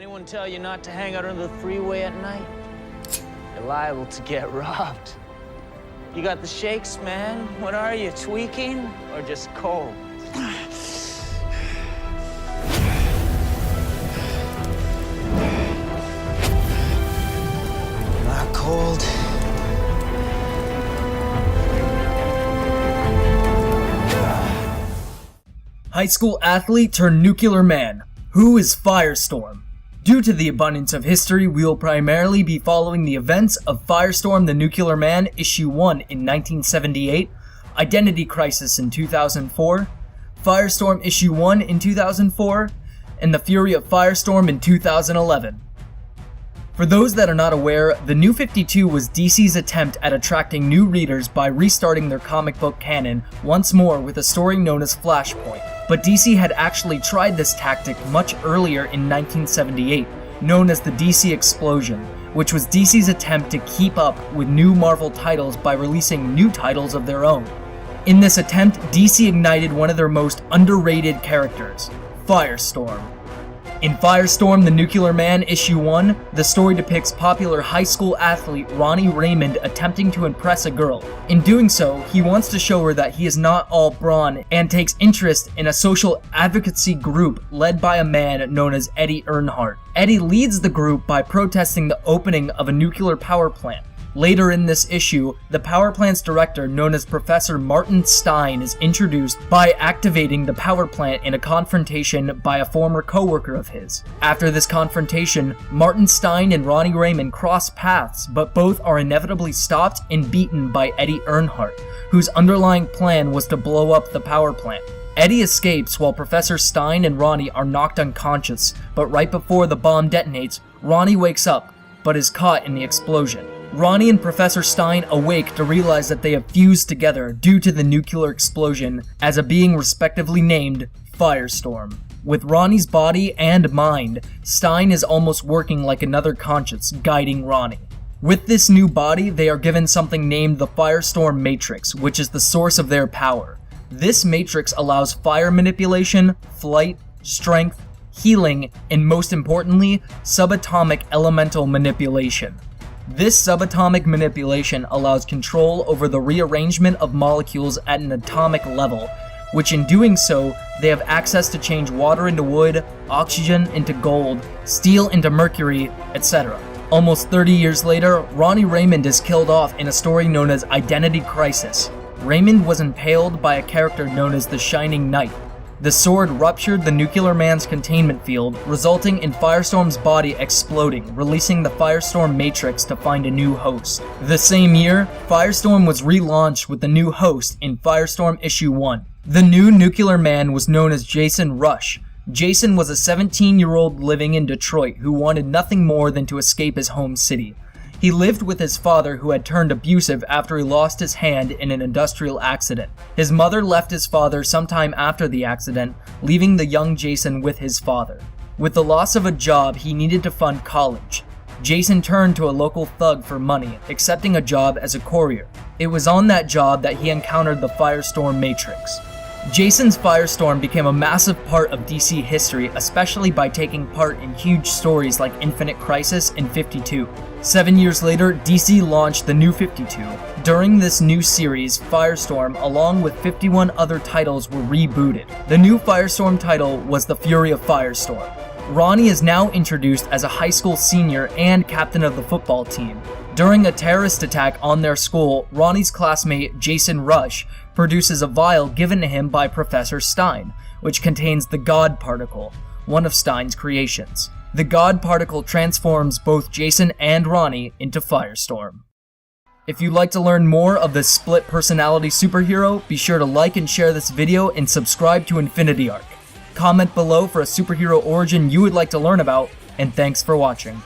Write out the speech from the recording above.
Anyone tell you not to hang out under the freeway at night? You're liable to get robbed. You got the shakes, man. What are you, tweaking or just cold? Not cold. High school athlete turned nuclear man. Who is Firestorm? Due to the abundance of history, we will primarily be following the events of Firestorm the Nuclear Man Issue 1 in 1978, Identity Crisis in 2004, Firestorm Issue 1 in 2004, and The Fury of Firestorm in 2011. For those that are not aware, the New 52 was DC's attempt at attracting new readers by restarting their comic book canon once more with a story known as Flashpoint. But DC had actually tried this tactic much earlier in 1978, known as the DC Explosion, which was DC's attempt to keep up with new Marvel titles by releasing new titles of their own. In this attempt, DC ignited one of their most underrated characters, Firestorm. In Firestorm the Nuclear Man Issue 1, the story depicts popular high school athlete Ronnie Raymond attempting to impress a girl. In doing so, he wants to show her that he is not all brawn and takes interest in a social advocacy group led by a man known as Eddie Earnhardt. Eddie leads the group by protesting the opening of a nuclear power plant. Later in this issue, the power plant's director, known as Professor Martin Stein, is introduced by activating the power plant in a confrontation by a former co-worker of his. After this confrontation, Martin Stein and Ronnie Raymond cross paths, but both are inevitably stopped and beaten by Eddie Earnhardt, whose underlying plan was to blow up the power plant. Eddie escapes while Professor Stein and Ronnie are knocked unconscious, but right before the bomb detonates, Ronnie wakes up, but is caught in the explosion. Ronnie and Professor Stein awake to realize that they have fused together due to the nuclear explosion as a being respectively named Firestorm. With Ronnie's body and mind, Stein is almost working like another conscience, guiding Ronnie. With this new body, they are given something named the Firestorm Matrix, which is the source of their power. This matrix allows fire manipulation, flight, strength, healing, and most importantly, subatomic elemental manipulation. This subatomic manipulation allows control over the rearrangement of molecules at an atomic level, which in doing so, they have access to change water into wood, oxygen into gold, steel into mercury, etc. Almost 30 years later, Ronnie Raymond is killed off in a story known as Identity Crisis. Raymond was impaled by a character known as the Shining Knight. The sword ruptured the Nuclear Man's containment field, resulting in Firestorm's body exploding, releasing the Firestorm Matrix to find a new host. The same year, Firestorm was relaunched with a new host in Firestorm Issue 1. The new Nuclear Man was known as Jason Rush. Jason was a 17-year-old living in Detroit who wanted nothing more than to escape his home city. He lived with his father, who had turned abusive after he lost his hand in an industrial accident. His mother left his father sometime after the accident, leaving the young Jason with his father. With the loss of a job, he needed to fund college. Jason turned to a local thug for money, accepting a job as a courier. It was on that job that he encountered the Firestorm Matrix. Jason's Firestorm became a massive part of DC history, especially by taking part in huge stories like Infinite Crisis and 52. 7 years later, DC launched the New 52. During this new series, Firestorm, along with 51 other titles, were rebooted. The new Firestorm title was The Fury of Firestorm. Ronnie is now introduced as a high school senior and captain of the football team. During a terrorist attack on their school, Ronnie's classmate, Jason Rush, produces a vial given to him by Professor Stein, which contains the God Particle, one of Stein's creations. The God Particle transforms both Jason and Ronnie into Firestorm. If you'd like to learn more of this split personality superhero, be sure to like and share this video and subscribe to Infinity Arc. Comment below for a superhero origin you would like to learn about, and thanks for watching.